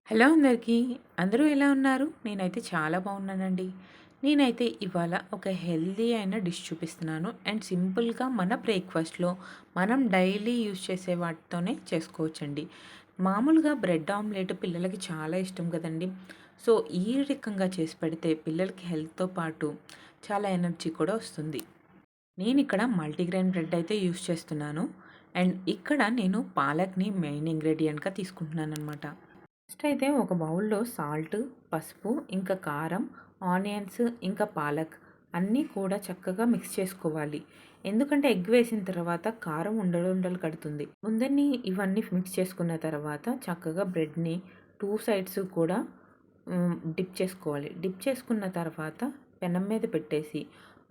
Hello అందరికీ. అందరూ ఎలా ఉన్నారు? నేనైతే చాలా బాగున్నానండి. నేనైతే ఇవాళ ఒక హెల్తీ అయిన డిష్ చూపిస్తున్నాను. అండ్ సింపుల్‌గా మన బ్రేక్‌ఫాస్ట్‌లో మనం డైలీ యూజ్ చేసే వాటితోనే చేసుకోవచ్చండి. మామూలుగా బ్రెడ్ ఆమ్లెట్ పిల్లలకి చాలా ఇష్టం కదండీ! సో, ఈ రకంగా చేసి పెడితే పిల్లలకి హెల్త్‌తో పాటు చాలా ఎనర్జీ కూడా వస్తుంది. నేనిక్కడ మల్టీగ్రెయిన్ బ్రెడ్ అయితే యూజ్ చేస్తున్నాను. అండ్ ఇక్కడ నేను పాలక్‌ని మెయిన్ ఇంగ్రీడియెంట్‌గా తీసుకుంటున్నాననమాట. ఫస్ట్ అయితే ఒక బౌల్‌లో సాల్ట్, పసుపు, ఇంకా కారం, ఆనియన్స్, ఇంకా పాలక్ అన్నీ కూడా చక్కగా మిక్స్ చేసుకోవాలి. ఎందుకంటే ఎగ్ వేసిన తర్వాత కారం ఉండలు ఉండలు కడుతుంది. ముందన్నీ ఇవన్నీ మిక్స్ చేసుకున్న తర్వాత చక్కగా బ్రెడ్‌ని 2 సైడ్స్ కూడా డిప్ చేసుకోవాలి. డిప్ చేసుకున్న తర్వాత పెనం మీద పెట్టేసి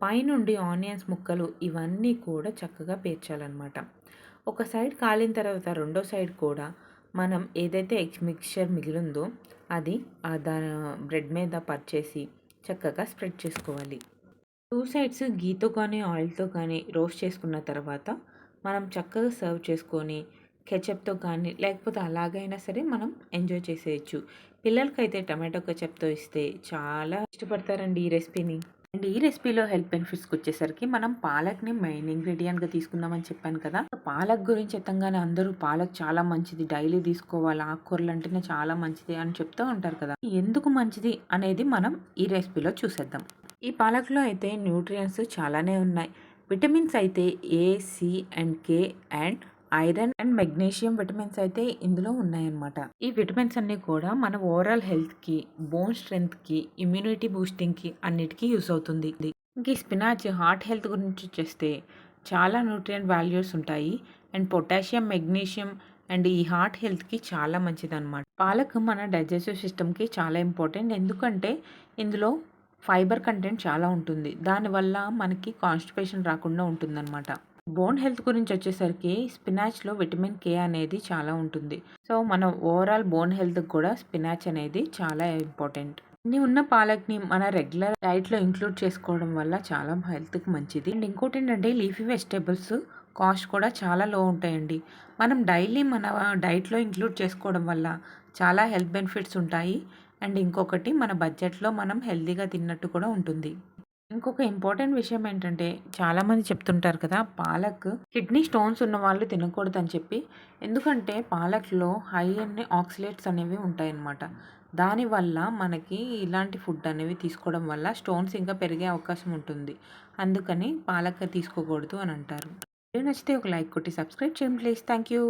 పైనుండి ఆనియన్స్ ముక్కలు ఇవన్నీ కూడా చక్కగా పేర్చాలనమాట. ఒక సైడ్ కాలిన తర్వాత రెండో సైడ్ కూడా మనం ఏదైతే ఎగ్ మిక్చర్ మిగిలిందో అది దాని బ్రెడ్ మీద పరిచేసి చక్కగా స్ప్రెడ్ చేసుకోవాలి. 2 సైడ్స్ గీతో కానీ ఆయిల్‌తో కానీ రోస్ట్ చేసుకున్న తర్వాత మనం చక్కగా సర్వ్ చేసుకొని కెచప్‌తో కానీ లేకపోతే అలాగైనా సరే మనం ఎంజాయ్ చేసేయొచ్చు. పిల్లలకైతే టమాటో కెచప్‌తో ఇస్తే చాలా ఇష్టపడతారండి ఈ రెసిపీని. అండ్ ఈ రెసిపీలో హెల్త్ బెనిఫిట్స్‌కొచ్చేసరికి మనం పాలక్‌ని మెయిన్ ఇంగ్రీడియెంట్‌గా తీసుకుందామని చెప్పాను కదా! పాలక్ గురించి ఎత్తంగానే అందరూ పాలక్ చాలా మంచిది. డైలీ తీసుకోవాలి. ఆకుకూరలంటేనే చాలా మంచిది అని చెప్తూ ఉంటారు కదా! ఎందుకు మంచిది అనేది మనం ఈ రెసిపీలో చూసేద్దాం. ఈ పాలక్‌లో అయితే న్యూట్రియంట్స్ చాలానే ఉన్నాయి. విటమిన్స్ అయితే A, C and K and iron and magnesium vitamins అయితే ఇందులో ఉన్నాయన్నమాట. ఈ విటమిన్స్ అన్నీ కూడా మన ఓవరాల్ హెల్త్‌కి, బోన్ స్ట్రెంగ్త్‌కి, ఇమ్యూనిటీ బూస్టింగ్‌కి అన్నిటికీ యూజ్ అవుతుంది. ఇంక ఈ స్పినాచ్ హార్ట్ హెల్త్ గురించి చేస్తే చాలా న్యూట్రియంట్ వాల్యూస్ ఉంటాయి. అండ్ పొటాషియం, మెగ్నీషియం అండ్ ఈ హార్ట్ హెల్త్‌కి చాలా మంచిదన్నమాట. పాలక్ మన డైజెస్టివ్ సిస్టమ్‌కి చాలా ఇంపార్టెంట్. ఎందుకంటే ఇందులో ఫైబర్ కంటెంట్ చాలా ఉంటుంది. దానివల్ల మనకి కాన్‌స్టిపేషన్ రాకుండా ఉంటుందన్నమాట. బోన్ హెల్త్ గురించి వచ్చేసరికి స్పినాచ్‌లో విటమిన్ కే అనేది చాలా ఉంటుంది. సో, మన ఓవరాల్ బోన్ హెల్త్‌కి కూడా స్పినాచ్ అనేది చాలా ఇంపార్టెంట్. ఇన్ని ఉన్న పాలక్‌ని మన రెగ్యులర్ డైట్‌లో ఇంక్లూడ్ చేసుకోవడం వల్ల చాలా హెల్త్‌కి మంచిది. అండ్ ఇంకోటేంటంటే లీఫీ వెజిటబుల్స్ కాస్ట్ కూడా చాలా లో ఉంటాయండి. మనం డైలీ మన డైట్‌లో ఇంక్లూడ్ చేసుకోవడం వల్ల చాలా హెల్త్ బెనిఫిట్స్ ఉంటాయి. అండ్ ఇంకొకటి మన బడ్జెట్‌లో మనం హెల్తీగా తిన్నట్టు కూడా ఉంటుంది. ఇంకొక ఇంపార్టెంట్ విషయం ఏంటంటే చాలామంది చెప్తుంటారు కదా! పాలక్ కిడ్నీ స్టోన్స్ ఉన్నవాళ్ళు తినకూడదని చెప్పి. ఎందుకంటే పాలక్‌లో హై అన్ని ఆక్సలేట్స్ అనేవి ఉంటాయన్నమాట. దానివల్ల మనకి ఇలాంటి ఫుడ్ అనేవి తీసుకోవడం వల్ల స్టోన్స్ ఇంకా పెరిగే అవకాశం ఉంటుంది. అందుకని పాలక్ తీసుకోకూడదు అని అంటారు. వీడియో నచ్చితే ఒక లైక్ కొట్టి సబ్స్క్రైబ్ చేయండి ప్లీజ్. Thank you.